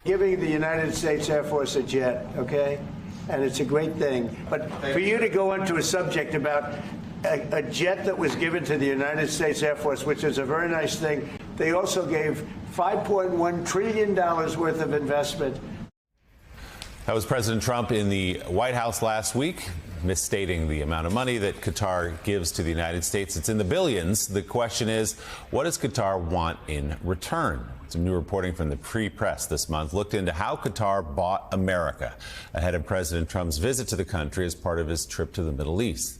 Giving the United States Air Force a jet, okay? And it's a great thing. But for you to go into a subject about a jet that was given to the United States Air Force, which is a very nice thing, they also gave $5.1 trillion worth of investment. That was President Trump in the White House last week, misstating the amount of money that Qatar gives to the United States. It's in the billions. The question is, what does Qatar want in return? Some new reporting from the Free Press this month looked into how Qatar bought America ahead of President Trump's visit to the country as part of his trip to the Middle East.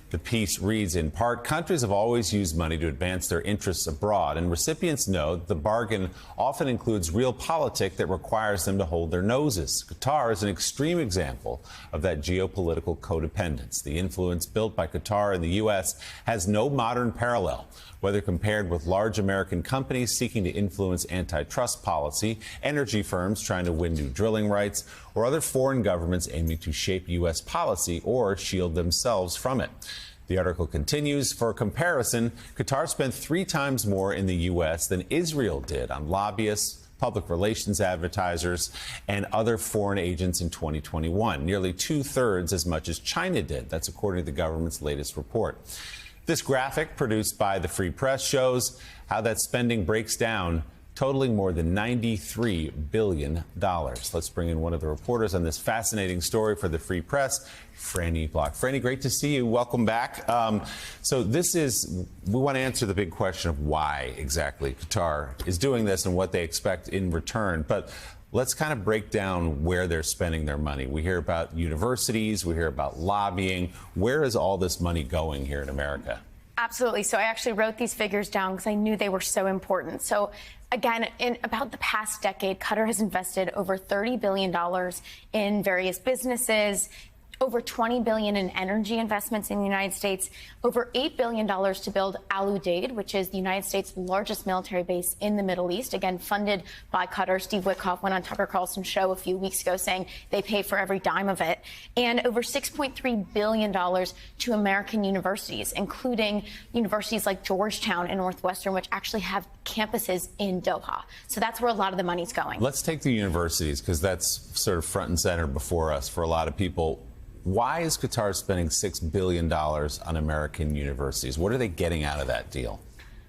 The piece reads, in part, countries have always used money to advance their interests abroad, and recipients know the bargain often includes realpolitik that requires them to hold their noses. Qatar is an extreme example of that geopolitical codependence. The influence built by Qatar in the U.S. has no modern parallel, whether compared with large American companies seeking to influence antitrust policy, energy firms trying to win new drilling rights, or other foreign governments aiming to shape U.S. policy or shield themselves from it. The article continues, for comparison, Qatar spent 3 times more in the U.S. than Israel did on lobbyists, public relations advertisers, and other foreign agents in 2021, nearly 2/3 as much as China did. That's according to the government's latest report. This graphic, produced by the Free Press, shows how that spending breaks down, totaling more than $93 billion. Let's bring in one of the reporters on this fascinating story for the Free Press, Franny Block. Franny, great to see you. Welcome back. So we want to answer the big question of why exactly Qatar is doing this and what they expect in return. But let's kind of break down where they're spending their money. We hear about universities, we hear about lobbying. Where is all this money going here in America? Absolutely. So I actually wrote these figures down because I knew they were so important. So again, in about the past decade, Qatar has invested over $30 billion in various businesses, over $20 billion in energy investments in the United States, over $8 billion to build Al Udeid, which is the United States' largest military base in the Middle East, again, funded by Qatar. Steve Witkoff went on Tucker Carlson's show a few weeks ago saying they pay for every dime of it, and over $6.3 billion to American universities, including universities like Georgetown and Northwestern, which actually have campuses in Doha. So that's where a lot of the money's going. Let's take the universities, because that's sort of front and center before us for a lot of people. Why is Qatar spending $6 billion on American universities? What are they getting out of that deal?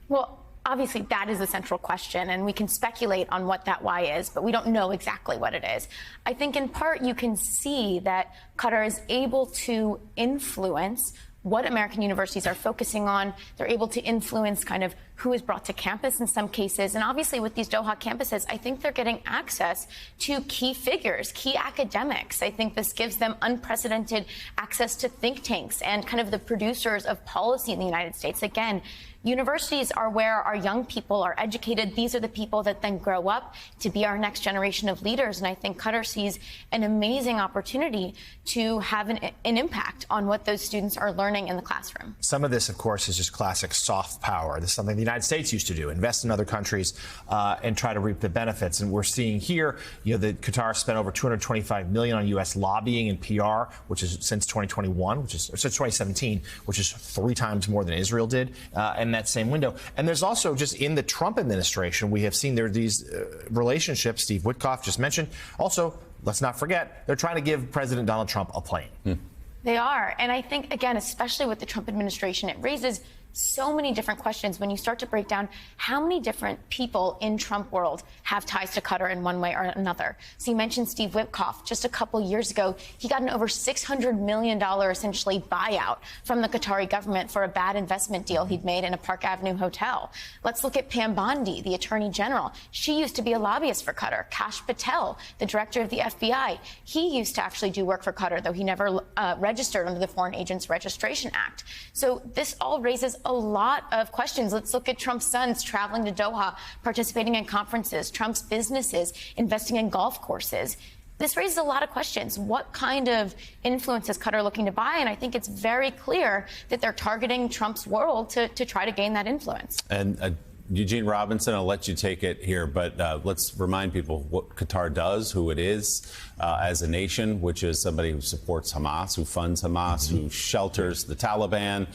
Well, obviously, that is a central question, and we can speculate on what that why is, but we don't know exactly what it is. I think in part you can see that Qatar is able to influence what American universities are focusing on. They're able to influence kind of who is brought to campus in some cases. And obviously with these Doha campuses, I think they're getting access to key figures, key academics. I think this gives them unprecedented access to think tanks and kind of the producers of policy in the United States. Again, universities are where our young people are educated. These are the people that then grow up to be our next generation of leaders. And I think Qatar sees an amazing opportunity to have an impact on what those students are learning in the classroom. Some of this, of course, is just classic soft power. This is something the United States used to do, invest in other countries and try to reap the benefits. And we're seeing here, that Qatar spent over $225 million on U.S. lobbying and PR, which is since 2021, since 2017, which is 3 times more than Israel did. And that same window. And there's also, just in the Trump administration, we have seen there are these relationships Steve Witkoff just mentioned. Also, let's not forget, they're trying to give President Donald Trump a plane. They are. And I think, again, especially with the Trump administration, it raises so many different questions when you start to break down how many different people in Trump world have ties to Qatar in one way or another. So you mentioned Steve Witkoff. Just a couple years ago, he got an over $600 million essentially buyout from the Qatari government for a bad investment deal he'd made in a Park Avenue hotel. Let's look at Pam Bondi, the Attorney General. She used to be a lobbyist for Qatar. Kash Patel, the director of the FBI. He used to actually do work for Qatar, though he never registered under the Foreign Agents Registration Act. So this all raises a lot of questions. Let's look at Trump's sons traveling to Doha, participating in conferences, Trump's businesses investing in golf courses. This raises a lot of questions. What kind of influence is Qatar looking to buy? And I think it's very clear that they're targeting Trump's world to try to gain that influence. And Eugene Robinson, I'll let you take it here, but let's remind people what Qatar does, who it is as a nation, which is somebody who supports Hamas, who funds Hamas, who shelters the Taliban,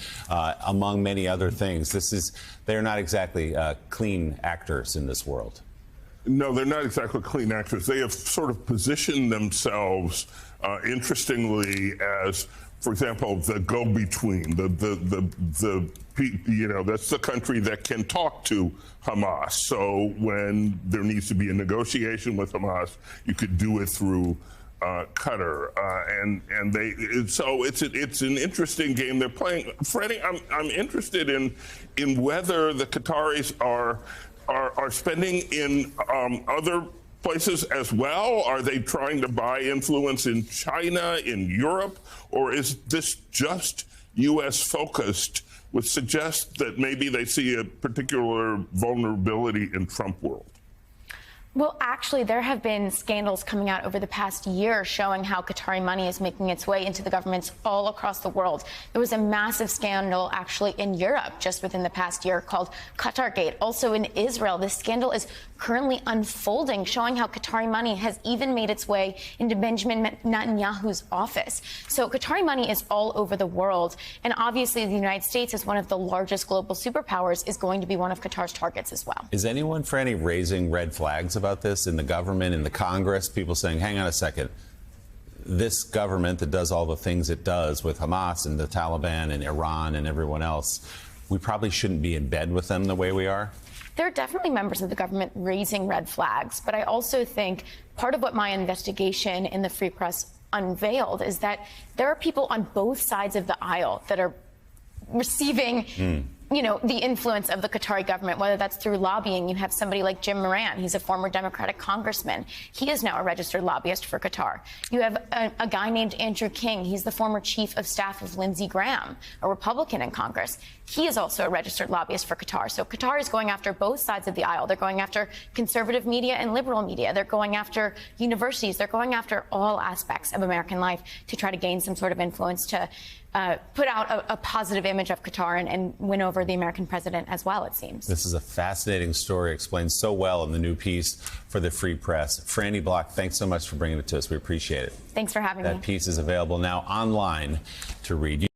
among many other things. They're not exactly clean actors in this world. No, they're not exactly clean actors. They have sort of positioned themselves, interestingly, as, for example, the go-between, that's the country that can talk to Hamas. So when there needs to be a negotiation with Hamas, you could do it through Qatar, so it's an interesting game they're playing. Freddie, I'm interested in whether the Qataris are spending in other places as well. Are they trying to buy influence in China, in Europe, or is this just U.S. focused, which suggests that maybe they see a particular vulnerability in Trump world? Well, actually, there have been scandals coming out over the past year showing how Qatari money is making its way into the governments all across the world. There was a massive scandal actually in Europe just within the past year called Qatargate. Also in Israel, this scandal is currently unfolding, showing how Qatari money has even made its way into Benjamin Netanyahu's office. So Qatari money is all over the world. And obviously, the United States, as one of the largest global superpowers, is going to be one of Qatar's targets as well. Is anyone, Franny, raising red flags about this in the government, in the Congress? People saying, hang on a second, this government that does all the things it does with Hamas and the Taliban and Iran and everyone else, we probably shouldn't be in bed with them the way we are? There are definitely members of the government raising red flags, but I also think part of what my investigation in the Free Press unveiled is that there are people on both sides of the aisle that are receiving the influence of the Qatari government, whether that's through lobbying. You have somebody like Jim Moran. He's a former Democratic congressman. He is now a registered lobbyist for Qatar. You have a guy named Andrew King. He's the former chief of staff of Lindsey Graham, a Republican in Congress. He is also a registered lobbyist for Qatar. So Qatar is going after both sides of the aisle. They're going after conservative media and liberal media. They're going after universities. They're going after all aspects of American life to try to gain some sort of influence to put out a positive image of Qatar and win over the American president as well, it seems. This is a fascinating story, explained so well in the new piece for the Free Press. Franny Block, thanks so much for bringing it to us. We appreciate it. Thanks for having me. That piece is available now online to read.